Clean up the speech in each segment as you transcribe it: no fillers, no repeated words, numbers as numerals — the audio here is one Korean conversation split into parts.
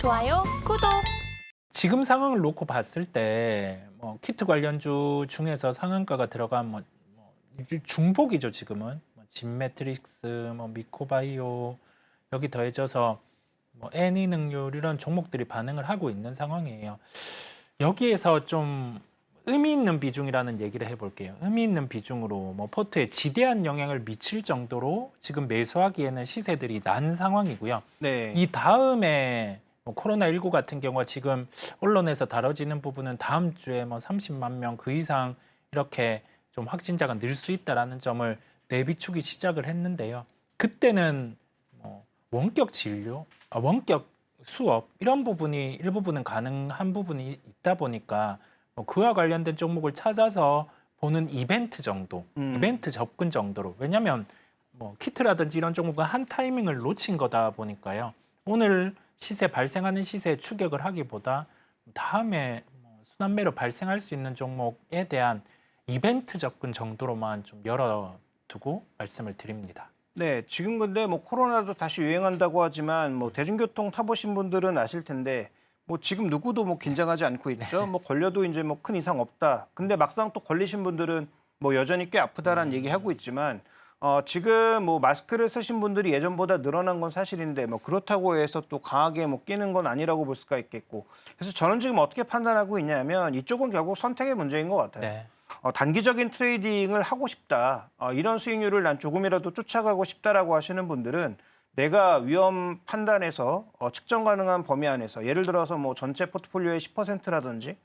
좋아요, 구독. 지금 상황을 놓고 봤을 때 뭐 키트 관련주 중에서 상한가가 들어간 중복이죠. 지금은 진매트릭스, 미코바이오 여기 더해져서 애니능률 이런 종목들이 반응을 하고 있는 상황이에요. 여기에서 좀 의미 있는 비중이라는 얘기를 해볼게요. 의미 있는 비중으로 포트에 지대한 영향을 미칠 정도로 지금 매수하기에는 시세들이 난 상황이고요. 네. 이 다음에 코로나19 같은 경우가 지금 언론에서 다뤄지는 부분은 다음 주에 30만 명 그 이상 이렇게 좀 확진자가 늘 수 있다라는 점을 내비추기 시작을 했는데요. 그때는 원격 진료, 원격 수업 이런 부분이 일부분은 가능한 부분이 있다 보니까 그와 관련된 종목을 찾아서 보는 이벤트 정도, 이벤트 접근 정도로. 왜냐하면 키트라든지 이런 종목은 한 타이밍을 놓친 거다 보니까요. 오늘 시세 발생하는 시세에 추격을 하기보다 다음에 순환매로 발생할 수 있는 종목에 대한 이벤트 접근 정도로만 좀 열어두고 말씀을 드립니다. 네, 지금 근데 코로나도 다시 유행한다고 하지만 대중교통 타보신 분들은 아실 텐데 지금 누구도 긴장하지 않고 있죠. 걸려도 이제 큰 이상 없다. 근데 막상 또 걸리신 분들은 여전히 꽤 아프다라는 얘기하고 있지만 지금 마스크를 쓰신 분들이 예전보다 늘어난 건 사실인데 그렇다고 해서 또 강하게 끼는 건 아니라고 볼 수가 있겠고. 그래서 저는 지금 어떻게 판단하고 있냐면 이쪽은 결국 선택의 문제인 것 같아요. 네. 단기적인 트레이딩을 하고 싶다. 이런 수익률을 난 조금이라도 쫓아가고 싶다라고 하시는 분들은 내가 위험 판단에서 측정 가능한 범위 안에서 예를 들어서 전체 포트폴리오의 10%라든지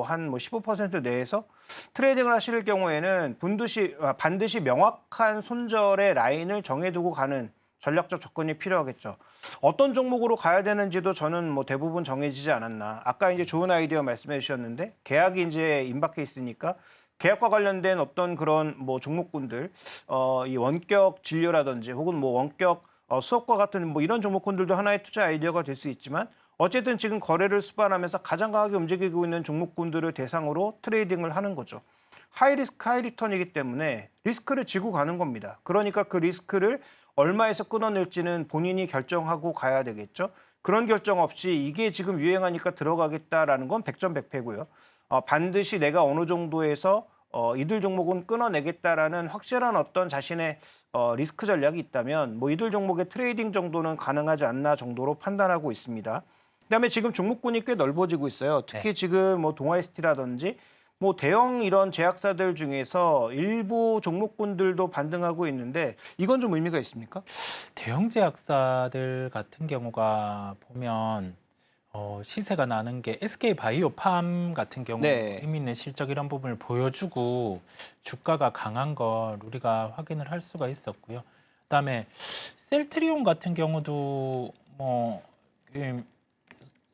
한 15% 내에서 트레이딩을 하실 경우에는 반드시 명확한 손절의 라인을 정해두고 가는 전략적 접근이 필요하겠죠. 어떤 종목으로 가야 되는지도 저는 대부분 정해지지 않았나. 아까 이제 좋은 아이디어 말씀해 주셨는데 계약이 이제 임박해 있으니까 계약과 관련된 어떤 그런 종목군들, 이 원격 진료라든지 혹은 원격 수업과 같은 이런 종목군들도 하나의 투자 아이디어가 될 수 있지만 어쨌든 지금 거래를 수반하면서 가장 강하게 움직이고 있는 종목군들을 대상으로 트레이딩을 하는 거죠. 하이 리스크 하이 리턴이기 때문에 리스크를 지고 가는 겁니다. 그러니까 그 리스크를 얼마에서 끊어낼지는 본인이 결정하고 가야 되겠죠. 그런 결정 없이 이게 지금 유행하니까 들어가겠다라는 건 백전백패고요. 반드시 내가 어느 정도에서 이들 종목은 끊어내겠다라는 확실한 어떤 자신의 리스크 전략이 있다면 이들 종목의 트레이딩 정도는 가능하지 않나 정도로 판단하고 있습니다. 그다음에 지금 종목군이 꽤 넓어지고 있어요. 특히 지금 동아이스티라든지 대형 이런 제약사들 중에서 일부 종목군들도 반등하고 있는데 이건 좀 의미가 있습니까? 대형 제약사들 같은 경우가 보면 시세가 나는 게 SK 바이오팜 같은 경우 네. 의미 있는 실적 이런 부분을 보여주고 주가가 강한 걸 우리가 확인을 할 수가 있었고요. 그다음에 셀트리온 같은 경우도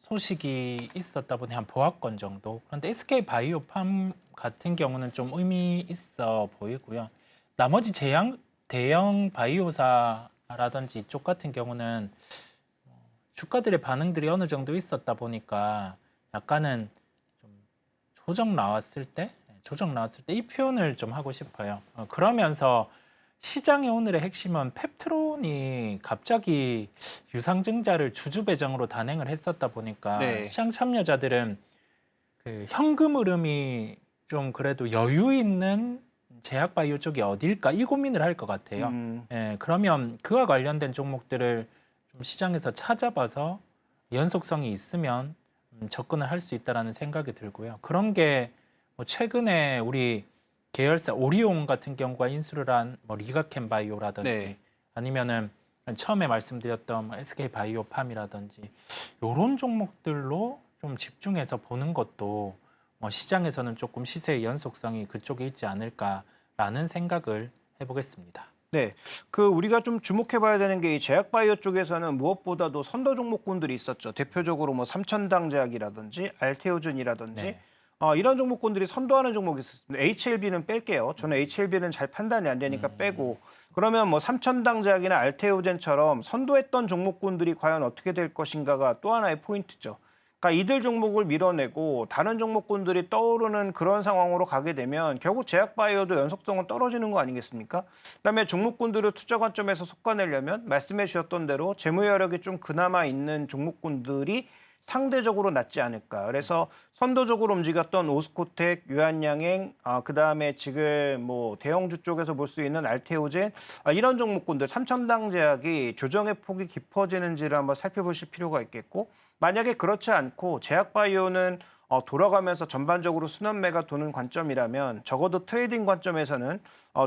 소식이 있었다 보니 한 보합권 정도. 그런데 SK 바이오팜 같은 경우는 좀 의미 있어 보이고요. 나머지 대형 바이오사라든지 이쪽 같은 경우는 주가들의 반응들이 어느 정도 있었다 보니까 약간은 좀 조정 나왔을 때 이 표현을 좀 하고 싶어요. 그러면서 시장의 오늘의 핵심은 펩트론이 갑자기 유상증자를 주주 배정으로 단행을 했었다 보니까 네. 시장 참여자들은 그 현금 흐름이 좀 그래도 여유 있는 제약바이오 쪽이 어딜까 이 고민을 할 것 같아요. 예, 그러면 그와 관련된 종목들을 좀 시장에서 찾아봐서 연속성이 있으면 접근을 할 수 있다라는 생각이 들고요. 그런 게 최근에 우리 계열사 오리온 같은 경우가 인수를 한 리가켄 바이오라든지 네. 아니면은 처음에 말씀드렸던 SK 바이오팜이라든지 이런 종목들로 좀 집중해서 보는 것도 시장에서는 조금 시세의 연속성이 그쪽에 있지 않을까라는 생각을 해보겠습니다. 네, 우리가 좀 주목해봐야 되는 게 이 제약바이오 쪽에서는 무엇보다도 선도 종목군들이 있었죠. 대표적으로 삼천당 제약이라든지 알테오준이라든지 네. 이런 종목군들이 선도하는 종목이 있었습니다. HLB는 뺄게요. 저는 HLB는 잘 판단이 안 되니까 빼고 그러면 삼천당 제약이나 알테오젠처럼 선도했던 종목군들이 과연 어떻게 될 것인가가 또 하나의 포인트죠. 그러니까 이들 종목을 밀어내고 다른 종목군들이 떠오르는 그런 상황으로 가게 되면 결국 제약바이오도 연속성은 떨어지는 거 아니겠습니까? 그다음에 종목군들을 투자 관점에서 솎아내려면 말씀해 주셨던 대로 재무 여력이 좀 그나마 있는 종목군들이 상대적으로 낫지 않을까. 그래서 선도적으로 움직였던 오스코텍, 유한양행, 그다음에 지금 뭐 대형주 쪽에서 볼 수 있는 알테오젠 이런 종목군들 삼천당 제약이 조정의 폭이 깊어지는지를 한번 살펴보실 필요가 있겠고 만약에 그렇지 않고 제약바이오는 돌아가면서 전반적으로 순환매가 도는 관점이라면 적어도 트레이딩 관점에서는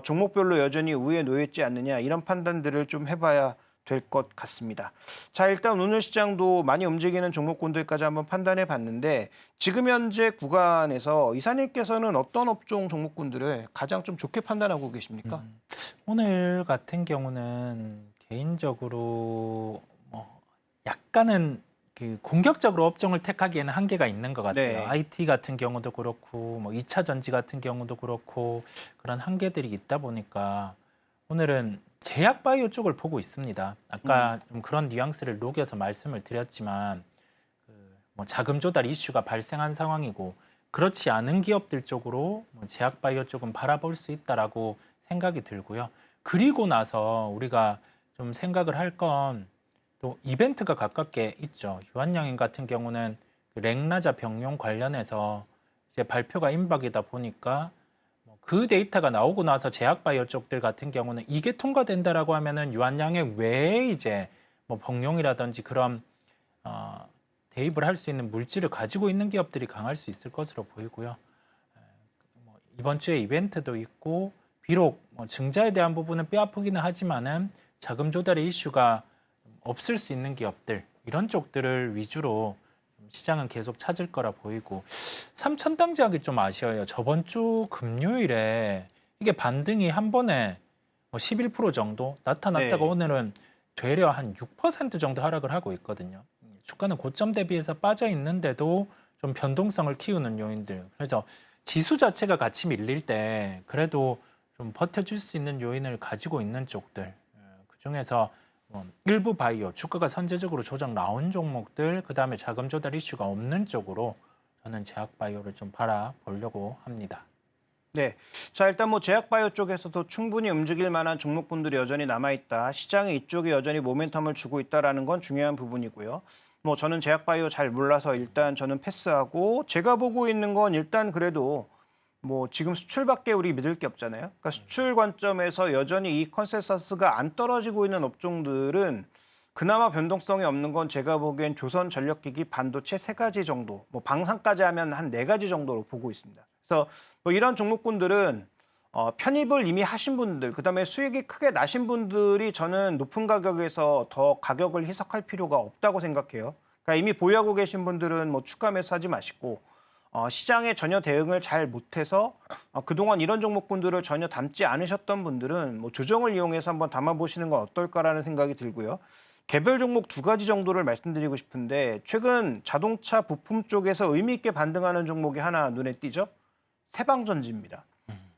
종목별로 여전히 우위에 놓여 있지 않느냐 이런 판단들을 좀 해봐야 될 것 같습니다. 자, 일단 오늘 시장도 많이 움직이는 종목군들까지 한번 판단해 봤는데 지금 현재 구간에서 이사님께서는 어떤 업종 종목군들을 가장 좀 좋게 판단하고 계십니까? 오늘 같은 경우는 개인적으로 뭐 약간은 그 공격적으로 업종을 택하기에는 한계가 있는 것 같아요. 네. IT 같은 경우도 그렇고 뭐 2차 전지 같은 경우도 그렇고 그런 한계들이 있다 보니까 오늘은 제약 바이오 쪽을 보고 있습니다. 아까 좀 그런 뉘앙스를 녹여서 말씀을 드렸지만 뭐 자금 조달 이슈가 발생한 상황이고 그렇지 않은 기업들 쪽으로 뭐 제약 바이오 쪽은 바라볼 수 있다라고 생각이 들고요. 그리고 나서 우리가 좀 생각을 할 건 또 이벤트가 가깝게 있죠. 유한양행 같은 경우는 그 렉나자 병용 관련해서 이제 발표가 임박이다 보니까 그 데이터가 나오고 나서 제약바이오 쪽들 같은 경우는 이게 통과된다라고 하면은 유한양행 외에 이제 뭐 병용이라든지 그런 대입을 할 수 있는 물질을 가지고 있는 기업들이 강할 수 있을 것으로 보이고요. 뭐 이번 주에 이벤트도 있고 비록 뭐 증자에 대한 부분은 뼈아프기는 하지만은 자금 조달의 이슈가 없을 수 있는 기업들 이런 쪽들을 위주로 시장은 계속 찾을 거라 보이고 삼천당 제약이 좀 아쉬워요. 저번 주 금요일에 이게 반등이 한 번에 뭐 11% 정도 나타났다가 네. 오늘은 되려 한 6% 정도 하락을 하고 있거든요. 주가는 고점 대비해서 빠져 있는데도 좀 변동성을 키우는 요인들. 그래서 지수 자체가 같이 밀릴 때 그래도 좀 버텨줄 수 있는 요인을 가지고 있는 쪽들. 그 중에서 일부 바이오, 주가가 선제적으로 조정 나온 종목들, 그 다음에 자금 조달 이슈가 없는 쪽으로 저는 제약 바이오를 좀 바라보려고 합니다. 네. 자, 일단 뭐 제약바이오 쪽에서도 충분히 움직일 만한 종목군들이 여전히 남아있다. 시장이 이쪽에 여전히 모멘텀을 주고 있다는 건 중요한 부분이고요. 뭐 저는 제약바이오 잘 몰라서 일단 저는 패스하고 제가 보고 있는 건 일단 그래도 뭐 지금 수출밖에 우리 믿을 게 없잖아요. 그러니까 수출 관점에서 여전히 이 컨센서스가 안 떨어지고 있는 업종들은 그나마 변동성이 없는 건 제가 보기엔 조선전력기기, 반도체 세 가지 정도, 뭐 방산까지 하면 한 네 가지 정도로 보고 있습니다. 그래서 뭐 이런 종목군들은 편입을 이미 하신 분들, 그다음에 수익이 크게 나신 분들이 저는 높은 가격에서 더 가격을 희석할 필요가 없다고 생각해요. 그러니까 이미 보유하고 계신 분들은 뭐 추가 매수하지 마시고 시장에 전혀 대응을 잘 못해서 그동안 이런 종목군들을 전혀 담지 않으셨던 분들은 뭐 조정을 이용해서 한번 담아보시는 건 어떨까라는 생각이 들고요. 개별 종목 두 가지 정도를 말씀드리고 싶은데 최근 자동차 부품 쪽에서 의미 있게 반등하는 종목이 하나 눈에 띄죠. 세방전지입니다.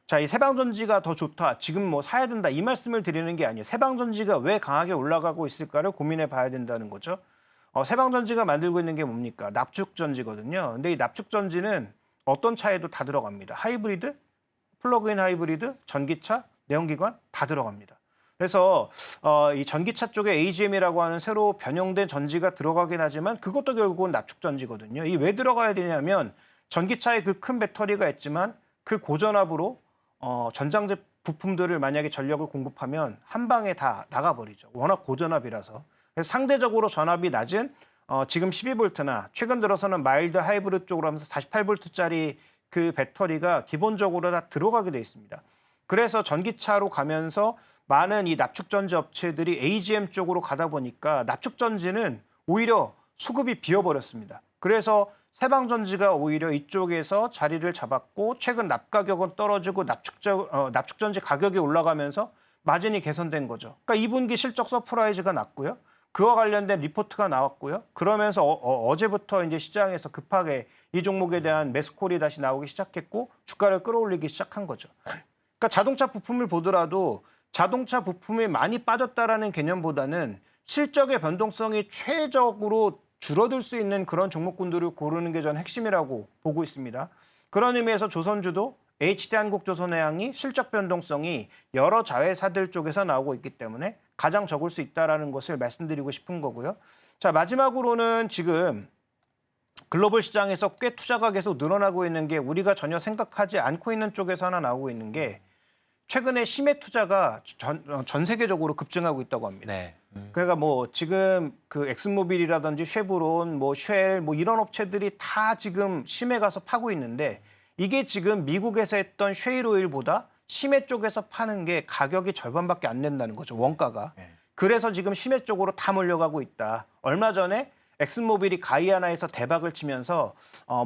자, 이 세방전지가 더 좋다. 지금 뭐 사야 된다. 이 말씀을 드리는 게 아니에요. 세방전지가 왜 강하게 올라가고 있을까를 고민해 봐야 된다는 거죠. 세방전지가 만들고 있는 게 뭡니까? 납축전지거든요. 근데 이 납축전지는 어떤 차에도 다 들어갑니다. 하이브리드, 플러그인 하이브리드, 전기차, 내연기관 다 들어갑니다. 그래서 이 전기차 쪽에 AGM이라고 하는 새로 변형된 전지가 들어가긴 하지만 그것도 결국은 납축전지거든요. 이 왜 들어가야 되냐면 전기차에 그 큰 배터리가 있지만 그 고전압으로 전장제 부품들을 만약에 전력을 공급하면 한 방에 다 나가버리죠. 워낙 고전압이라서. 그래서 상대적으로 전압이 낮은 지금 12V나 최근 들어서는 마일드 하이브리드 쪽으로 하면서 48V짜리 그 배터리가 기본적으로 다 들어가게 돼 있습니다. 그래서 전기차로 가면서 많은 이 납축전지 업체들이 AGM 쪽으로 가다 보니까 납축전지는 오히려 수급이 비어버렸습니다. 그래서 세방전지가 오히려 이쪽에서 자리를 잡았고 최근 납 가격은 떨어지고 납축전지 가격이 올라가면서 마진이 개선된 거죠. 그러니까 2분기 실적 서프라이즈가 났고요. 그와 관련된 리포트가 나왔고요. 그러면서 어제부터 이제 시장에서 급하게 이 종목에 대한 매수콜이 다시 나오기 시작했고 주가를 끌어올리기 시작한 거죠. 그러니까 자동차 부품을 보더라도 자동차 부품이 많이 빠졌다라는 개념보다는 실적의 변동성이 최적으로 줄어들 수 있는 그런 종목군들을 고르는 게 저는 핵심이라고 보고 있습니다. 그런 의미에서 조선주도 HD한국조선해양이 실적 변동성이 여러 자회사들 쪽에서 나오고 있기 때문에 가장 적을 수 있다는 것을 말씀드리고 싶은 거고요. 자, 마지막으로는 지금 글로벌 시장에서 꽤 투자가 계속 늘어나고 있는 게 우리가 전혀 생각하지 않고 있는 쪽에서 하나 나오고 있는 게 최근에 심해 투자가 전 세계적으로 급증하고 있다고 합니다. 네. 그러니까 뭐 지금 그 엑슨모빌이라든지 쉐브론, 뭐 쉘, 뭐 이런 업체들이 다 지금 심해 가서 파고 있는데 이게 지금 미국에서 했던 쉐일 오일보다 심해 쪽에서 파는 게 가격이 절반밖에 안 된다는 거죠, 원가가. 네. 그래서 지금 심해 쪽으로 다 몰려가고 있다. 얼마 전에 엑슨모빌이 가이아나에서 대박을 치면서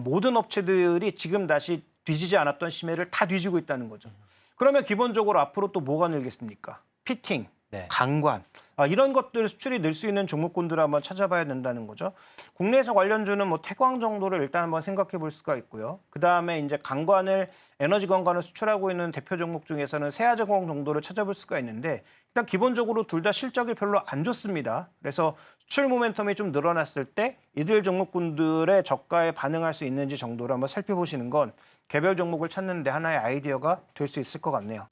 모든 업체들이 지금 다시 뒤지지 않았던 심해를 다 뒤지고 있다는 거죠. 그러면 기본적으로 앞으로 또 뭐가 늘겠습니까? 피팅, 네. 강관. 이런 것들 수출이 늘 수 있는 종목군들을 한번 찾아봐야 된다는 거죠. 국내에서 관련주는 뭐 태광 정도를 일단 한번 생각해 볼 수가 있고요. 그다음에 이제 강관을 에너지 강관을 수출하고 있는 대표 종목 중에서는 세아제공 정도를 찾아볼 수가 있는데 일단 기본적으로 둘 다 실적이 별로 안 좋습니다. 그래서 수출 모멘텀이 좀 늘어났을 때 이들 종목군들의 저가에 반응할 수 있는지 정도를 한번 살펴보시는 건 개별 종목을 찾는 데 하나의 아이디어가 될 수 있을 것 같네요.